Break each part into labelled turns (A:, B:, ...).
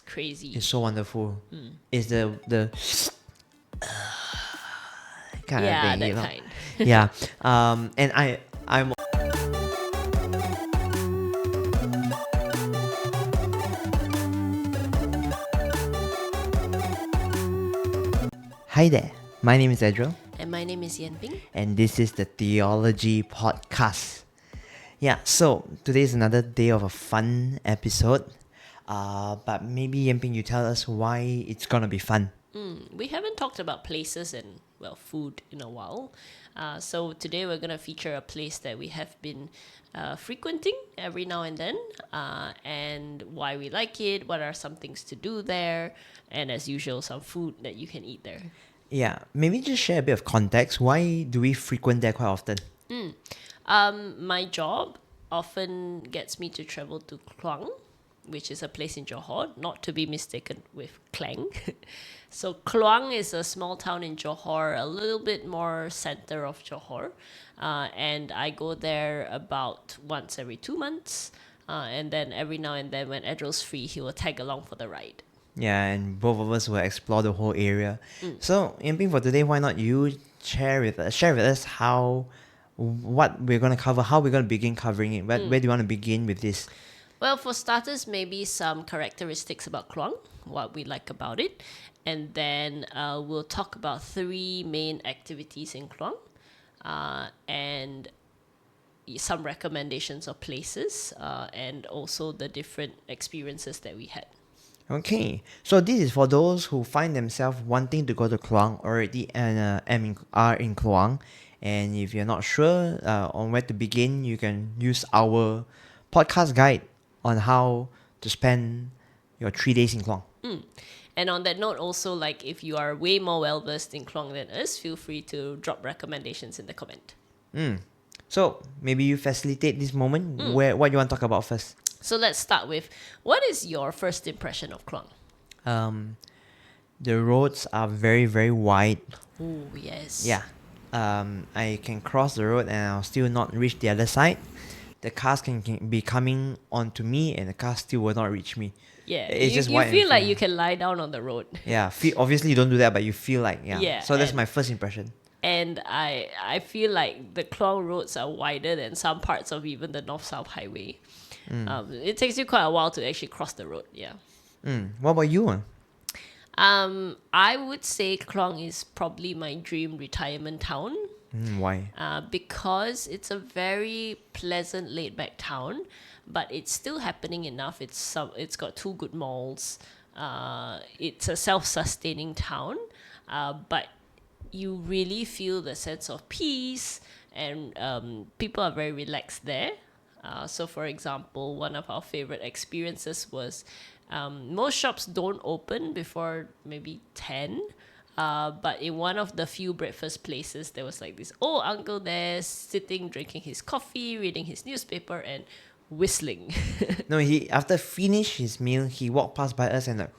A: crazy.
B: It's so wonderful. It's the kind of
A: Yeah,
B: thing,
A: that
B: you know.
A: kind.
B: Yeah. And I'm Hi there. My name is Edril,
A: And my name is Yan Ping.
B: and this is the Teo-logy podcast. Yeah, so today is another day of a fun episode. But maybe Yamping, you tell us why it's gonna be fun.
A: We haven't talked about places and, well, food in a while. So today we're going to feature a place that we have been frequenting every now and then, and why we like it, what are some things to do there, and as usual, some food that you can eat there.
B: Yeah, maybe just share a bit of context. Why do we frequent there quite often?
A: My job often gets me to travel to Kluang, which is a place in Johor, not to be mistaken with Klaung. So Kluang is a small town in Johor, a little bit more center of Johor, and I go there about once every 2 months, and then every now and then when Edril's free, he will tag along for the ride.
B: Yeah, and both of us will explore the whole area. So, Yamping, for today, why not you share with us what we're gonna cover, how we're gonna begin covering it. Where do you want to begin with this?
A: Well, for starters, maybe some characteristics about Kluang, what we like about it, and then we'll talk about 3 main activities in Kluang, and some recommendations of places, and also the different experiences that we had.
B: Okay, so this is for those who find themselves wanting to go to Kluang already and are in Kluang. And if you're not sure on where to begin, you can use our podcast guide on how to spend your 3 days in Kluang.
A: And on that note, also, like, if you are way more well-versed in Kluang than us, feel free to drop recommendations in the comment.
B: So maybe you facilitate this moment. What you want to talk about first?
A: So let's start with, what is your first impression of Kluang?
B: The roads are very, very wide.
A: Oh, yes.
B: Yeah. I can cross the road and I'll still not reach the other side. The cars can be coming onto me and the cars still will not reach me.
A: Yeah,
B: It's
A: you,
B: just
A: you
B: wide and
A: feel like
B: free.
A: you can lie down on the road.
B: Yeah, obviously you don't do that, but you feel like, yeah.
A: Yeah,
B: So that's
A: and-
B: my first impression.
A: And I feel like the Kluang roads are wider than some parts of even the North-South Highway. It takes you quite a while to actually cross the road, yeah.
B: What about you?
A: I would say Kluang is probably my dream retirement town.
B: Why?
A: Because it's a very pleasant, laid-back town, but it's still happening enough. It's got 2 good malls. It's a self-sustaining town, but you really feel the sense of peace, and people are very relaxed there. So, for example, one of our favorite experiences was most shops don't open before maybe 10. But in one of the few breakfast places, there was like this old uncle there sitting, drinking his coffee, reading his newspaper, and whistling.
B: No, he after finish his meal, he walked past by us and like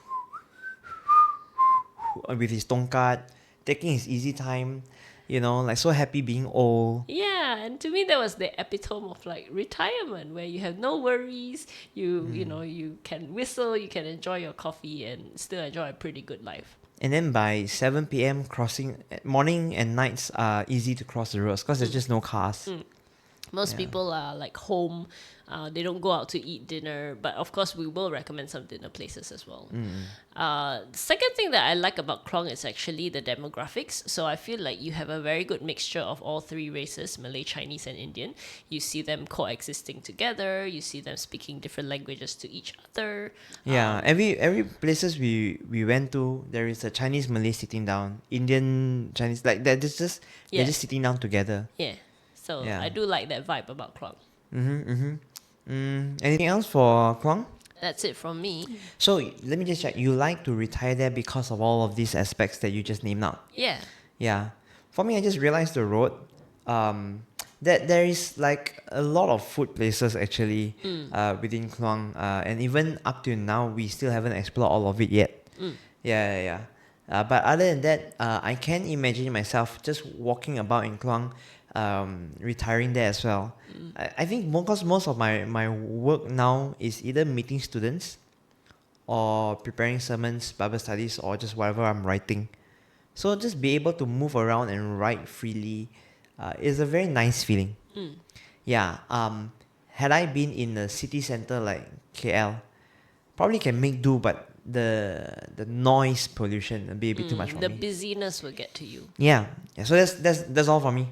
B: with his tongkat, taking his easy time, like so happy being old.
A: Yeah, and to me that was the epitome of like retirement, where you have no worries. You can whistle, you can enjoy your coffee, and still enjoy a pretty good life.
B: And then by 7 p.m. morning and nights are easy to cross the roads because there's just no cars.
A: Most people are like home. They don't go out to eat dinner, but of course we will recommend some dinner places as well. Second thing that I like about Kluang is actually the demographics. So I feel like you have a very good mixture of all 3 races, Malay, Chinese, and Indian. You see them coexisting together. You see them speaking different languages to each other.
B: Yeah, every places we went to, there is a Chinese Malay sitting down, Indian Chinese, like they're just sitting down together.
A: Yeah. So
B: Yeah.
A: I do like that vibe about Kluang.
B: Anything else for Kluang?
A: That's it from me.
B: So let me just check. You like to retire there because of all of these aspects that you just named out.
A: Yeah.
B: Yeah. For me, I just realized the road. That there is like a lot of food places actually within Kluang, and even up to now we still haven't explored all of it yet. Yeah. But other than that, I can imagine myself just walking about in Kluang, retiring there as well. I think because most of my work now is either meeting students or preparing sermons, Bible studies, or just whatever I'm writing. So just be able to move around and write freely is a very nice feeling. Yeah. Had I been in a city center like KL, probably can make do, but the noise pollution would be a bit too much for
A: The
B: me.
A: busyness will get to you.
B: Yeah. So that's all for me.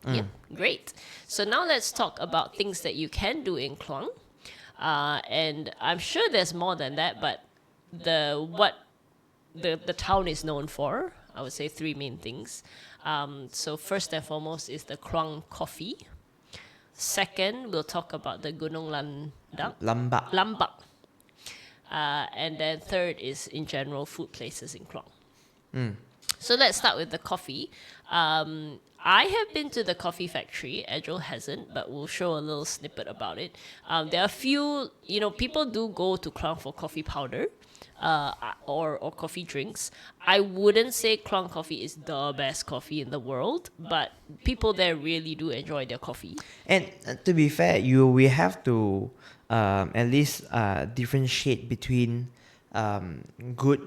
A: Yep, great. So now let's talk about things that you can do in Kluang. And I'm sure there's more than that, but what the town is known for, I would say three main things. So first and foremost is the Kluang coffee. Second, we'll talk about the Gunung
B: Lambak.
A: Lambak. And then third is in general food places in Kluang. So let's start with the coffee. I have been to the coffee factory. Edgel hasn't, but we'll show a little snippet about it. There are a few, people do go to Kluang for coffee powder or coffee drinks. I wouldn't say Kluang coffee is the best coffee in the world, but people there really do enjoy their coffee.
B: And to be fair, we have to at least differentiate between good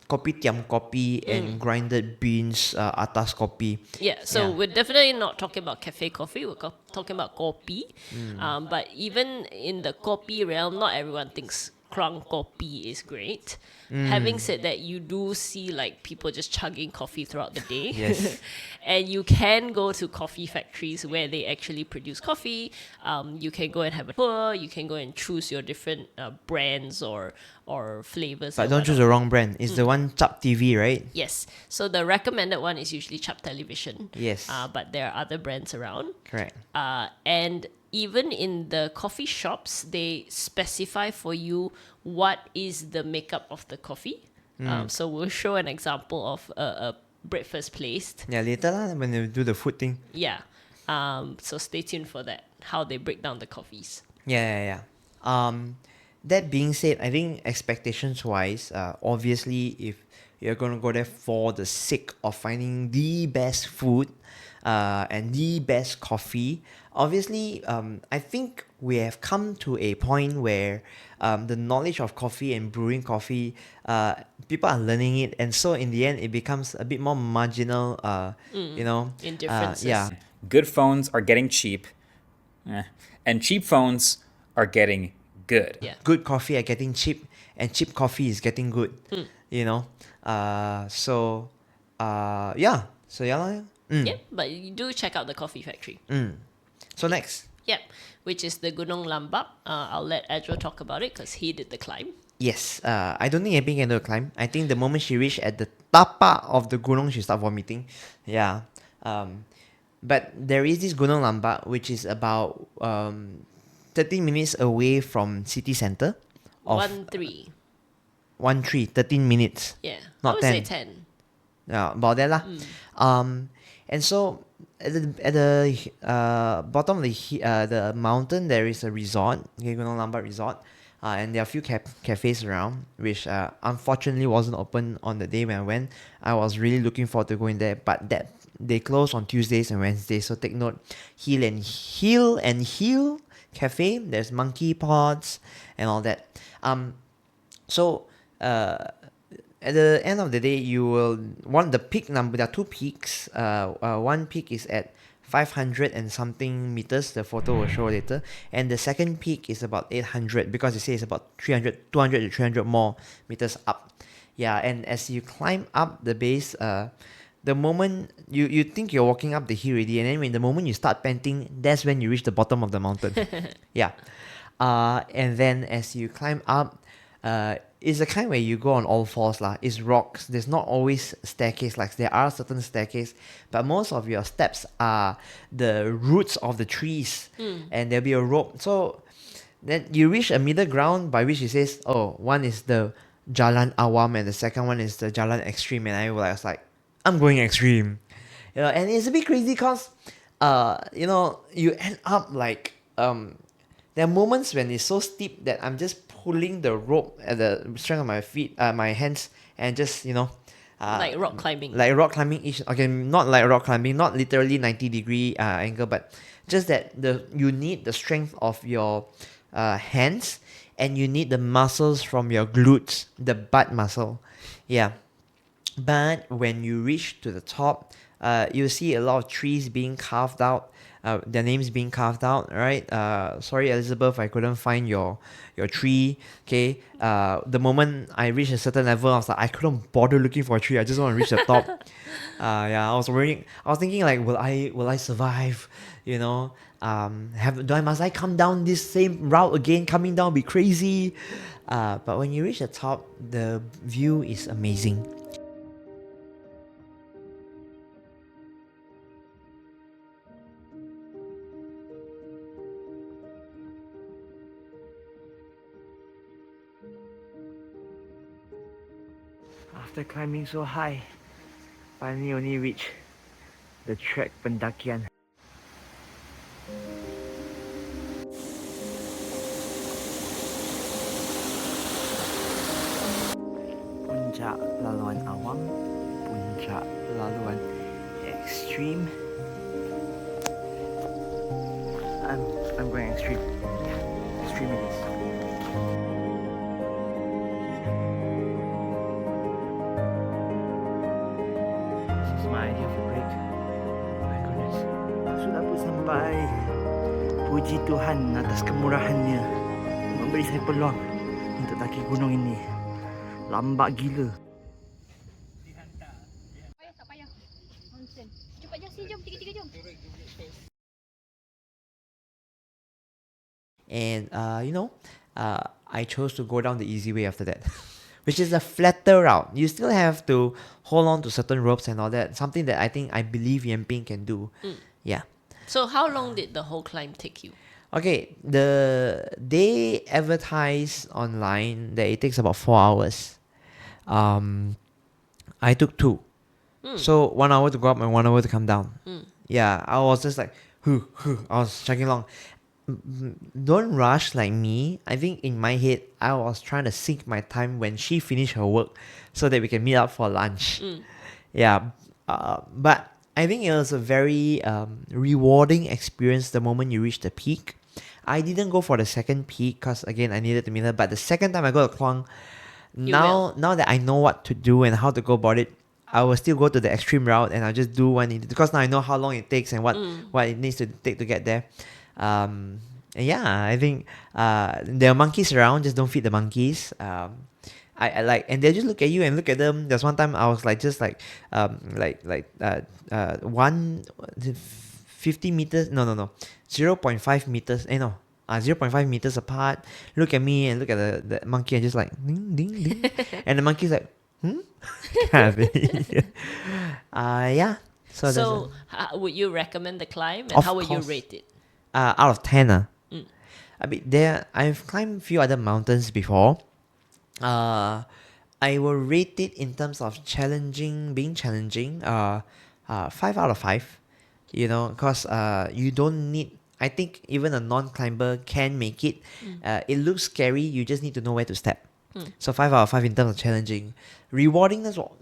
B: kopitiam kopi and grinded beans atas kopi.
A: Yeah, so we're definitely not talking about cafe coffee. We're talking about kopi. But even in the kopi realm, not everyone thinks Kluang kopi is great. Having said that, you do see like people just chugging coffee throughout the day.
B: Yes.
A: And you can go to coffee factories where they actually produce coffee. You can go and have a tour. You can go and choose your different brands or flavors.
B: But don't choose the wrong brand. It's the one Chap TV, right?
A: Yes. So the recommended one is usually Chap Television.
B: Yes.
A: But there are other brands around.
B: Correct.
A: And even in the coffee shops, they specify for you what is the makeup of the coffee. So we'll show an example of a breakfast place.
B: Yeah, later lah, when they do the food thing.
A: Yeah. So stay tuned for that, how they break down the coffees.
B: Yeah. That being said, I think expectations wise, obviously, if you're gonna go there for the sake of finding the best food, and the best coffee, obviously, I think we have come to a point where the knowledge of coffee and brewing coffee, people are learning it, and so in the end, it becomes a bit more marginal.
A: In differences.
B: Yeah.
C: Good phones are getting cheap, and cheap phones are getting good.
A: Yeah.
B: Good coffee are getting cheap, and cheap coffee is getting good. So yeah.
A: Yep, but you do check out the coffee factory.
B: So next.
A: Yep, which is the Gunung Lambak. I'll let Edro talk about it because he did the climb.
B: Yes, I don't think Epping can do a climb. I think the moment she reached at the tapa of the gunung, she start vomiting. Yeah. But there is this Gunung Lambak, which is about 13 minutes away from city center.
A: 1-3.
B: 13 minutes.
A: Yeah,
B: Not
A: I would
B: 10.
A: say 10.
B: Yeah, about that lah. And so at the bottom of the mountain there is a resort, Gunung Lambak Resort, and there are a few cafes around, which unfortunately wasn't open on the day when I went. I was really looking forward to going there, but that they close on Tuesdays and Wednesdays. So take note, Heel and Heel Cafe. There's monkey pods and all that. At the end of the day, you will want the peak number. There are two peaks. One peak is at 500 and something meters. The photo will show later. And the second peak is about 800 because it says about 200 to 300 more meters up. Yeah, and as you climb up the base, the moment you think you're walking up the hill already, and then when the moment you start panting, that's when you reach the bottom of the mountain. Yeah. And then as you climb up, it's the kind where you go on all fours lah. It's rocks. There's not always staircase. Like there are certain staircase, but most of your steps are the roots of the trees, and there'll be a rope. So then you reach a middle ground by which it says, oh, one is the Jalan Awam and the second one is the Jalan Extreme. And I was like, I'm going extreme, And it's a bit crazy because, you end up like there are moments when it's so steep that I'm just pulling the rope at the strength of my feet, my hands, and just
A: Like rock climbing.
B: like rock climbing not like rock climbing, not literally 90-degree angle, but just that you need the strength of your hands, and you need the muscles from your glutes, the butt muscle. Yeah. But when you reach to the top, you'll see a lot of trees being carved out, their names being carved out, right? Sorry, Elizabeth, I couldn't find your tree. Okay. The moment I reached a certain level, I was like, I couldn't bother looking for a tree. I just want to reach the top. Yeah, I was worrying. I was thinking like, will I survive? You know, must I come down this same route again? Coming down be crazy. But when you reach the top, the view is amazing. After climbing so high, finally only reached the trek pendakian. Puncak laluan awam, puncak laluan extreme. I'm going extreme. Yeah, extreme it is. This is my idea of a break. My goodness. Sudah pun sampai. Puji Tuhan atas kemurahannya memberi saya peluang untuk daki gunung ini. Lambak gila.
D: Payah tak payah. Nonsense. Cepat Jasi, jom. Tiga-tiga jom.
B: And I chose to go down the easy way after that, which is a flatter route. You still have to hold on to certain ropes and all that. Something that I believe Yamping can do. Yeah.
A: So how long did the whole climb take you?
B: Okay, they advertise online that it takes about 4 hours. I took 2. So 1 hour to go up and 1 hour to come down. Yeah, I was just like, I was chugging along. Don't rush like me. I think in my head, I was trying to sync my time when she finished her work so that we can meet up for lunch. Yeah, but I think it was a very rewarding experience the moment you reach the peak. I didn't go for the second peak because again I needed to meet her. But the second time I go to Kluang, now that I know what to do and how to go about it, I will still go to the extreme route and I'll just do what I need to, because now I know how long it takes and what it needs to take to get there. And yeah, I think there are monkeys around, just don't feed the monkeys. I like, and they just look at you and look at them. There's one time I was like, just like 50 meters, no, 0.5 meters, 0.5 meters apart. Look at me and look at the monkey and just like, ding, ding, ding. And the monkey's like, kind of thing. Yeah. So
A: would you recommend the climb, and
B: Of
A: how would you
B: course.
A: rate it?
B: out of 10, I mean, I've climbed a few other mountains before. I will rate it in terms of being challenging. 5 out of 5. You know, because you don't need. I think even a non-climber can make it. It looks scary. You just need to know where to step. So 5 out of 5 in terms of challenging. Rewarding, that's what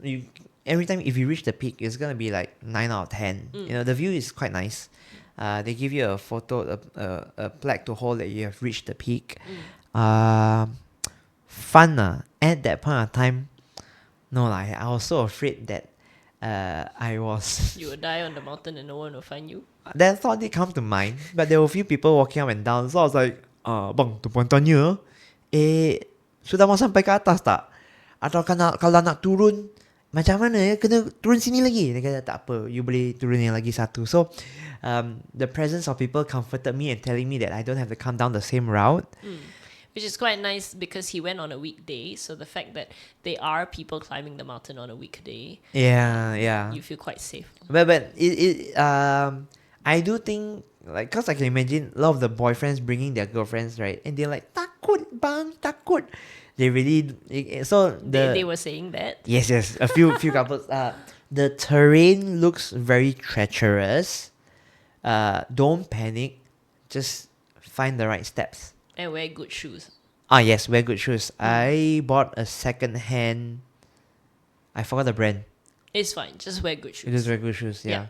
B: every time if you reach the peak, it's gonna be like 9 out of 10. You know, the view is quite nice. They give you a photo, a plaque to hold that you have reached the peak. Fun at that point of time. No, I was so afraid that I was.
A: You will die on the mountain and no one will find you.
B: That thought did come to mind, but there were a few people walking up and down, so I was like, bang, tu tanya, sudah mau sampai ke atas tak? Atau kalau nak turun, macam mana ya? Kena turun sini lagi. Dia kata tak apa, you boleh turun yang lagi satu. So, the presence of people comforted me and telling me that I don't have to come down the same route.
A: Which is quite nice because he went on a weekday. So the fact that there are people climbing the mountain on a weekday,
B: Yeah.
A: you feel quite safe.
B: But I do think, like, cause I can imagine a lot of the boyfriends bringing their girlfriends, right? And they're like, takut bang, takut. They really, so
A: They were saying that.
B: Yes, a few couples. The terrain looks very treacherous. Don't panic. Just find the right steps.
A: And wear good shoes.
B: Yes, wear good shoes. I bought a second-hand. I forgot the brand.
A: It's fine. Just wear good shoes.
B: Just wear good shoes. Yeah.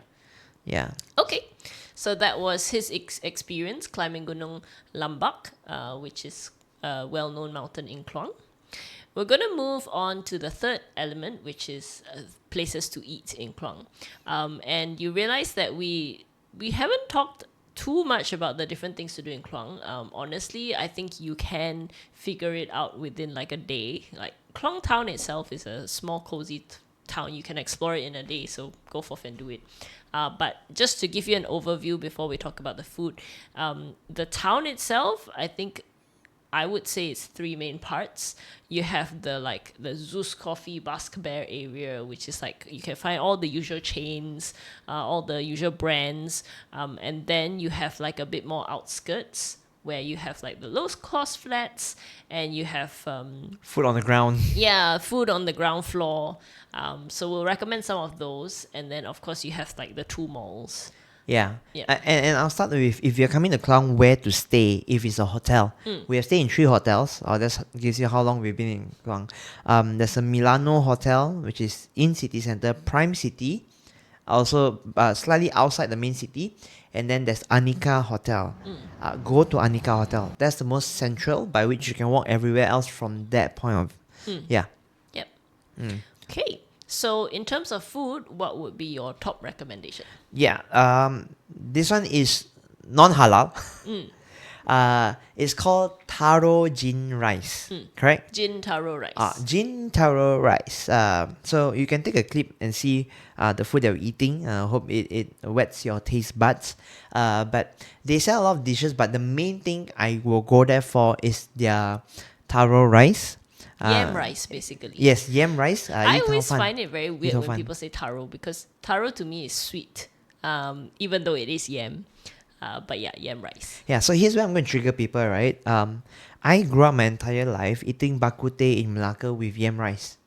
A: Okay. So that was his experience climbing Gunung Lambak, which is well-known mountain in Kluang. We're going to move on to the third element, which is places to eat in Kluang. And you realize that we haven't talked too much about the different things to do in Kluang. Honestly, I think you can figure it out within like a day. Like Kluang town itself is a small, cozy town. You can explore it in a day, so go forth and do it. But just to give you an overview before we talk about the food, the town itself, I would say it's three main parts. You have the Zeus Coffee Basque Bear area, which is like you can find all the usual chains, all the usual brands, and then you have like a bit more outskirts where you have like the low cost flats, and you have
B: Food on the ground.
A: food on the ground floor. So we'll recommend some of those, and then of course you have like the two malls.
B: Yeah.
A: Yeah.
B: And I'll start with, if you're coming to Kluang, where to stay if it's a hotel. We have stayed in 3 hotels. That gives you how long we've been in Kluang. There's a Milano Hotel, which is in city center, Prime City, also slightly outside the main city. And then there's Anika Hotel. Go to Anika Hotel. That's the most central, by which you can walk everywhere else from that point of... Yeah.
A: Yep. Okay. So in terms of food, what would be your top recommendation?
B: Yeah, this one is non-halal. It's called taro jin rice, correct?
A: Jin taro rice.
B: Jin taro rice. So you can take a clip and see the food that we're eating. Hope it wets your taste buds. But they sell a lot of dishes, but the main thing I will go there for is their taro rice.
A: Yam rice, basically.
B: Yes, yam rice.
A: I always find it very weird when
B: fun.
A: people say taro, because taro to me is sweet, even though it is yam. But yeah, yam rice.
B: Yeah, so here's where I'm going to trigger people, right? I grew up my entire life eating bak kut teh in Malacca with yam rice.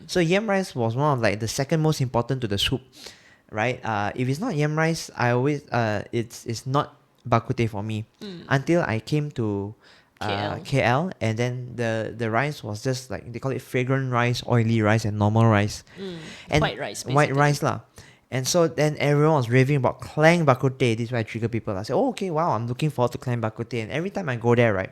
B: So yam rice was one of like the second most important to the soup, right? If it's not yam rice, I always it's not bak kut teh for me until I came to KL, and then the rice was just like, they call it fragrant rice, oily rice, and normal rice. And
A: White rice, basically.
B: White rice lah. And so then everyone was raving about Klaung bak kut teh. This is why I trigger people. I say, oh, okay, wow, I'm looking forward to Klaung bak kut teh. And every time I go there, right,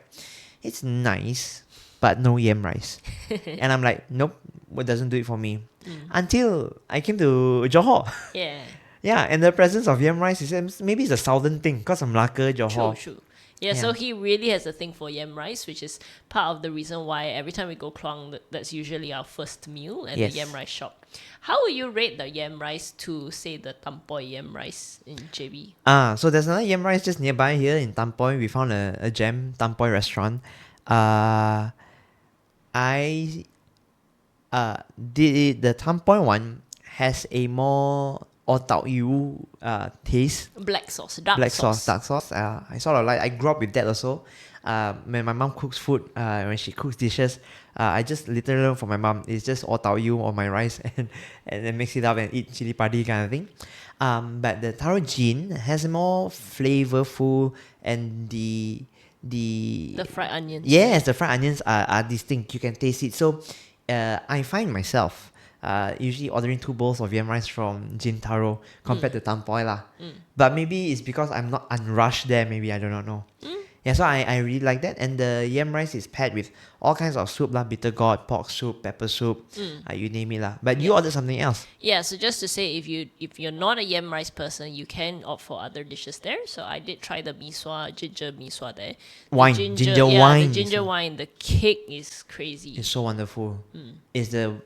B: it's nice, but no yam rice. And I'm like, nope, it doesn't do it for me. Until I came to Johor.
A: Yeah.
B: Yeah, and the presence of yam rice is maybe it's a southern thing because of Malacca, Johor.
A: True. Yeah, so he really has a thing for yam rice, which is part of the reason why every time we go Kluang, that's usually our first meal at the yam rice shop. How would you rate the yam rice to, say, the Tampoy yam rice in JB?
B: So there's another yam rice just nearby here in Tampoy. We found a gem Tampoy restaurant. The Tampoy one has a more tau yu taste.
A: Black sauce.
B: Dark sauce. I sort of like, I grew up with that also. When my mom cooks food, when she cooks dishes, I just literally learn from my mom. It's just tau yu on my rice and then mix it up and eat chili padi kind of thing. But the taro jin has more flavorful, and the
A: fried onions.
B: Yes, the fried onions are distinct. You can taste it. So I find myself usually ordering 2 bowls of yam rice from Jin Taro compared to Tampoy lah. But maybe it's because I'm not unrushed there. Maybe I do not know. Yeah, so I really like that. And the yam rice is paired with all kinds of soup lah, bitter gourd, pork soup, pepper soup, you name it lah. But you ordered something else.
A: Yeah, so just to say, if you're not a yam rice person, you can opt for other dishes there. So I did try the ginger miswa there.
B: Wine, ginger wine.
A: The ginger wine. The cake is crazy.
B: It's so wonderful. It's the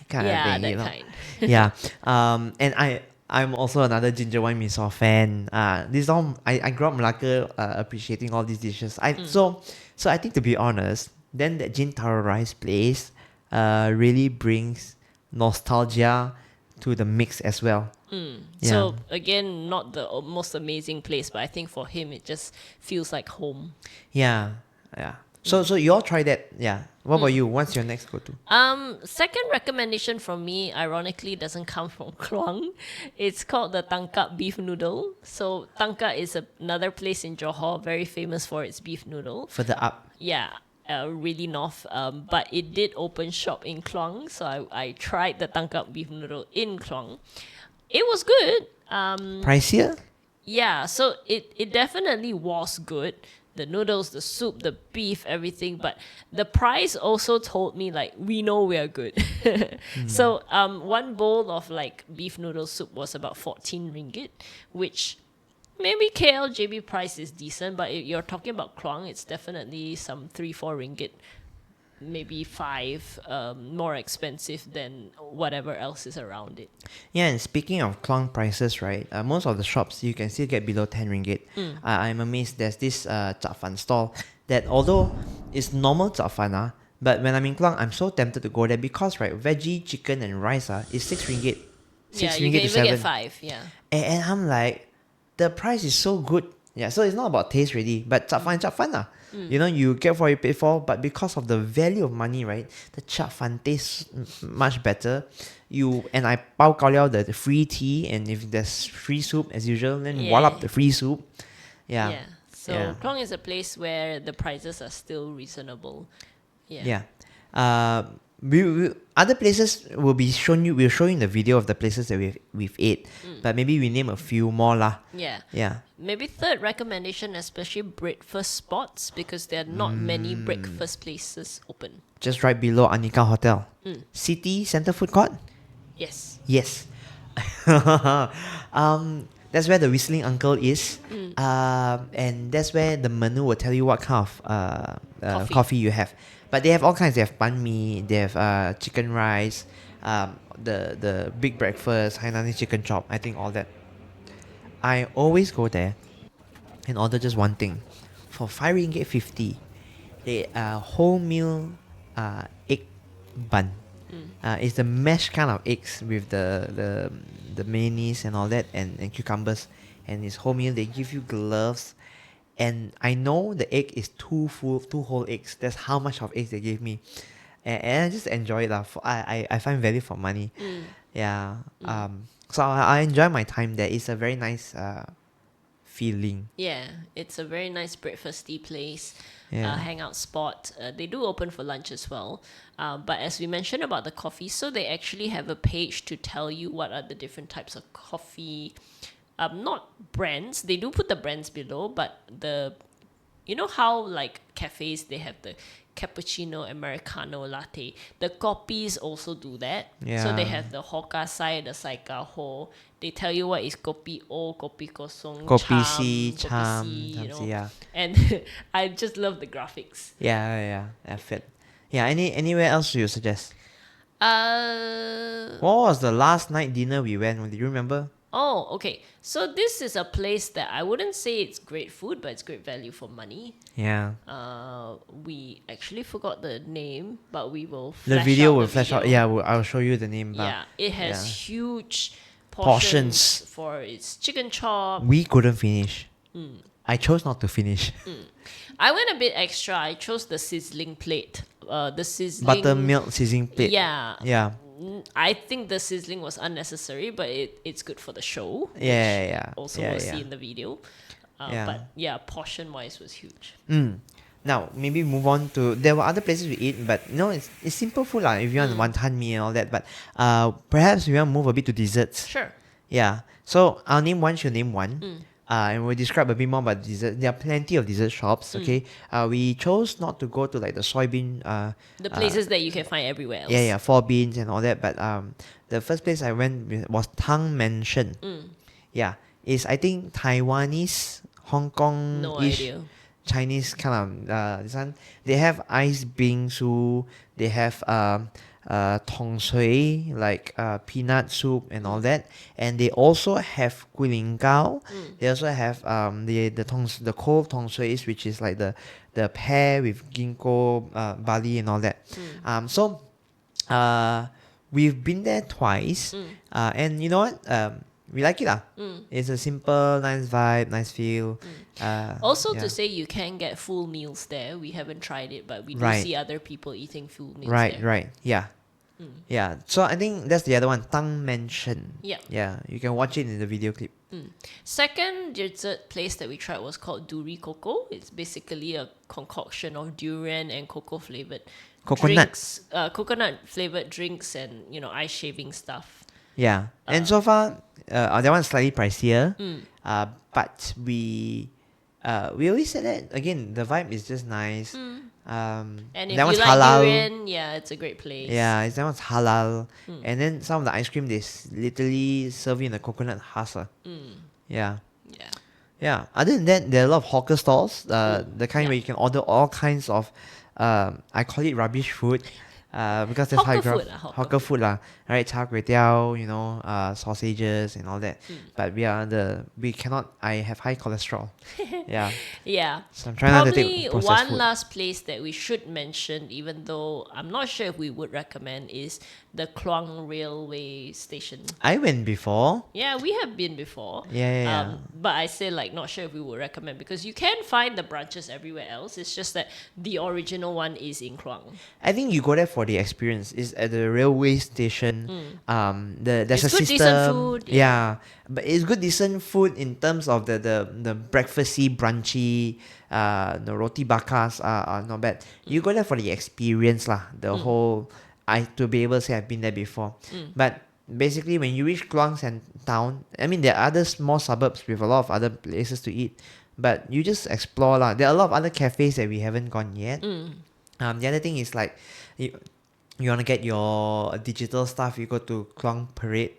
B: kind of thing,
A: that
B: you know?
A: kind.
B: Yeah. And I'm also another ginger wine miso fan. This all I grew up in Malacca appreciating all these dishes. So I think, to be honest, then that Jin Taro rice place really brings nostalgia to the mix as well. Yeah.
A: So again, not the most amazing place, but I think for him it just feels like home.
B: Yeah. So you all try that. Yeah. What about you? What's your next go-to?
A: Second recommendation from me, ironically, doesn't come from Kluang. It's called the Tangkap beef noodle. So Tangkap is another place in Johor, very famous for its beef noodle.
B: Further up.
A: Yeah, really north. But it did open shop in Kluang, so I tried the Tangkap beef noodle in Kluang. It was good.
B: Pricier?
A: Yeah, so it definitely was good. the noodles, the soup, the beef, everything. But the price also told me like we know we are good. So one bowl of like beef noodle soup was about 14 ringgit, which maybe KLJB price is decent, but if you're talking about Kluang, it's definitely some 3-4 ringgit, maybe 5 more expensive than whatever else is around it.
B: Yeah, and speaking of Kluang prices, right? Most of the shops you can still get below 10 ringgit. I'm amazed. There's this chap fan stall that although it's normal chap fan, but when I'm in Kluang, I'm so tempted to go there because right, veggie, chicken, and rice is 6 ringgit. 6
A: Yeah, you
B: ringgit
A: can
B: to
A: even
B: 7.
A: get 5. Yeah.
B: And I'm like, the price is so good. Yeah, so it's not about taste really, but chap fan. You know, you get what you pay for, but because of the value of money, right, the chap fan tastes much better. And I pao kao liao the free tea, and if there's free soup as usual, then
A: Yeah.
B: wallop the free soup. Yeah.
A: Yeah. So
B: Yeah.
A: Kluang is a place where the prices are still reasonable. Yeah.
B: Yeah. We other places will be shown you. We'll show you in the video of the places that we've ate, but maybe we name a few more lah.
A: Yeah.
B: Yeah.
A: Maybe third recommendation, especially breakfast spots, because there are not many breakfast places open.
B: Just right below Anika Hotel, City Center Food Court.
A: Yes.
B: Yes. That's where the whistling uncle is. And that's where the menu will tell you what kind of coffee you have. But they have all kinds. They have banh mi, they have chicken rice, the big breakfast, Hainanese chicken chop, I think all that. I always go there and order just one thing. For 5 ringgit 50, they whole meal egg bun. It's the mashed kind of eggs with the mayonnaise and all that, and cucumbers, and it's whole meal. They give you gloves, and I know the egg is two whole eggs. That's how much of eggs they gave me, and I just enjoy it. I find value for money. Yeah. So I enjoy my time there. It's a very nice feeling.
A: Yeah, it's a very nice breakfasty place,
B: Yeah.
A: hangout spot. They do open for lunch as well. But as we mentioned about the coffee, so they actually have a page to tell you what are the different types of coffee. Not brands. They do put the brands below, but you know how like cafes they have the cappuccino, americano, latte. The coffees also do that. So they
B: Yeah.
A: have the Hoka Sai, the Saika Ho. They tell you what is kopi O, kopi kosong,
B: Kopi
A: cham,
B: C,
A: kopi
B: cham,
A: C, you know.
B: yeah.
A: And I just love the graphics.
B: I fit. Yeah, anywhere else you suggest?
A: Uh
B: What was the last night dinner we went? Do you remember?
A: Oh, okay. So this is a place that I wouldn't say it's great food, but it's great value for money.
B: Yeah.
A: We actually forgot the name, but we will
B: The
A: flash
B: video
A: out
B: will
A: the
B: flash out.
A: video.
B: Yeah, I'll show you the name. But
A: Yeah, it has
B: yeah.
A: huge
B: Portions.
A: for its chicken chop.
B: We couldn't finish. I chose not to finish.
A: I went a bit extra. I chose the sizzling plate. The sizzling
B: Buttermilk sizzling plate.
A: Yeah.
B: Yeah.
A: I think the sizzling was unnecessary, but it's good for the show.
B: Yeah.
A: Also,
B: yeah,
A: we'll
B: yeah.
A: see in the video.
B: Yeah.
A: But yeah, portion wise was huge.
B: Now, maybe move on to... There were other places we eat, but it's simple food lah. If you want wanton mee and all that. But perhaps we want to move a bit to desserts.
A: Sure.
B: Yeah. So I'll name one, she'll name one. And we'll describe a bit more about dessert. There are plenty of dessert shops, okay? We chose not to go to like the soybean...
A: The places that you can find everywhere else.
B: Yeah, 4 beans and all that. But the first place I went was Tang Mansion. Yeah. It's, I think, Taiwanese, Hong Kong-ish,
A: No idea.
B: Chinese kind of... this one. They have ice bingsu. They have... tong sui, like peanut soup and all that, and they also have guilin gao. They also have the cold tong sui, which is like the pear with ginkgo barley and all that. So we've been there twice, and you know what? We like it lah. It's a simple, nice vibe, nice feel.
A: Also,
B: yeah.
A: to say you can get full meals there. We haven't tried it, but we do
B: Right.
A: see other people eating full meals there.
B: Right, yeah. Yeah, so I think that's the other one, Tang Mansion.
A: Yeah.
B: Yeah, you can watch it in the video clip.
A: Second dessert place that we tried was called Duri Coco. It's basically a concoction of durian and cocoa flavored
B: Coconut.
A: drinks, coconut flavored drinks, and ice shaving stuff.
B: Yeah, and so far, that one's slightly pricier. But we we always said that again. The vibe is just nice.
A: And if
B: that
A: you
B: one's
A: like
B: halal.
A: durian, yeah, it's a great place.
B: Yeah, that one's halal. And then some of the ice cream literally serve you in a coconut husk. Yeah.
A: Yeah.
B: Yeah. Other than that, there are a lot of hawker stalls. The kind
A: yeah.
B: where you can order all kinds of, I call it rubbish food, because that's how I
A: Hawker
B: grew
A: food
B: up.
A: lah,
B: Hawker food lah, right? Char kway teow, sausages and all that. But we cannot. I have high cholesterol. Yeah.
A: Yeah.
B: So I'm trying not to
A: Probably
B: take processed
A: one
B: food.
A: last place that we should mention, even though I'm not sure if we would recommend, is the Kluang railway station.
B: I went before.
A: Yeah, we have been before.
B: Yeah.
A: But I say like not sure if we would recommend because you can find the branches everywhere else. It's just that the original one is in Kluang.
B: I think you go there for the experience. It's at the railway station. There's
A: It's
B: a
A: good,
B: system.
A: decent food,
B: Yeah. But it's good decent food in terms of the breakfasty, brunchy. The roti bakars are not bad. You go there for the experience lah. The whole. To be able to say I've been there before. But basically, when you reach Kluang town, I mean there are other small suburbs with a lot of other places to eat. But you just explore lah. There are a lot of other cafes that we haven't gone yet. The other thing is like, you want to get your digital stuff, you go to Kluang Parade.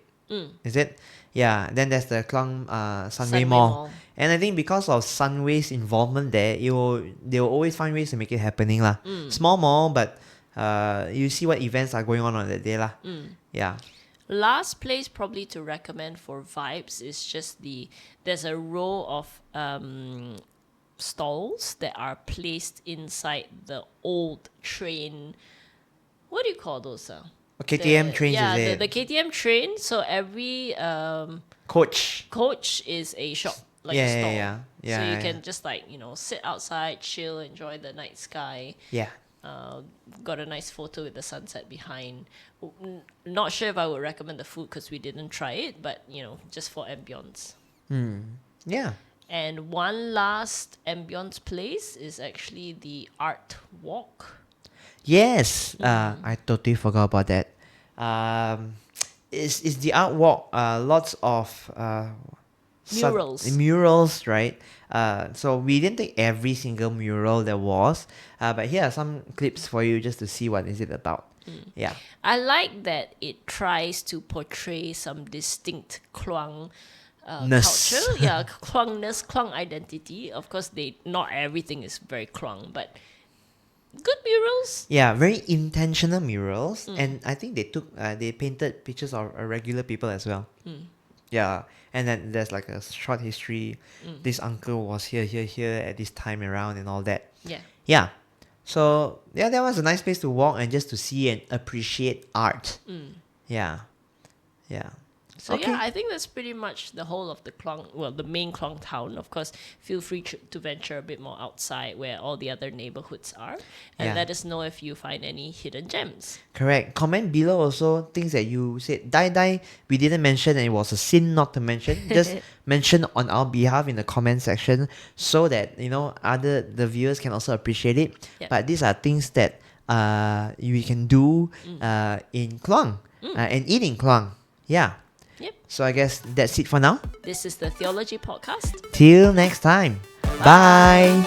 B: Is it? Yeah. Then there's the Kluang Sunway Mall. And I think because of Sunway's involvement there, they will always find ways to make it happening lah. Small mall, but you see what events are going on that day lah. Yeah.
A: Last place probably to recommend for vibes is just there's a row of stalls that are placed inside the old train. What do you call those?
B: KTM trains,
A: yeah,
B: is it?
A: the KTM train. So every
B: Coach.
A: coach is a shop, like
B: Yeah,
A: a
B: yeah,
A: stall.
B: yeah. Yeah,
A: So you
B: yeah.
A: can just sit outside, chill, enjoy the night sky.
B: Yeah.
A: Got a nice photo with the sunset behind. Not sure if I would recommend the food because we didn't try it, but just for ambience.
B: Yeah.
A: And one last ambience place is actually the Art Walk.
B: Yes. I totally forgot about that. Is the art walk lots of murals, right? So we didn't take every single mural there was, but here are some clips for you just to see what is it about. Yeah.
A: I like that it tries to portray some distinct Kluang culture. Yeah, Kluangness, Kluang identity. Of course, not everything is very Kluang, but good murals.
B: Yeah, very intentional murals, and I think they painted pictures of regular people as well. Yeah, and then there's like a short history. This uncle was here at this time around and all that.
A: Yeah.
B: Yeah. So yeah, that was a nice place to walk and just to see and appreciate art. Yeah. Yeah.
A: So
B: Okay.
A: yeah, I think that's pretty much the whole of the the main Kluang town. Of course, feel free to venture a bit more outside where all the other neighborhoods are, and
B: Yeah.
A: let us know if you find any hidden gems.
B: Correct. Comment below also things that you said. Die, we didn't mention and it was a sin not to mention. Just mention on our behalf in the comment section so that the viewers can also appreciate it.
A: Yep.
B: But these are things that we can do in Kluang and eat in Kluang. Yeah.
A: Yep.
B: So I guess that's it for now.
A: This is the Teo-logy podcast.
B: Till next time. Bye.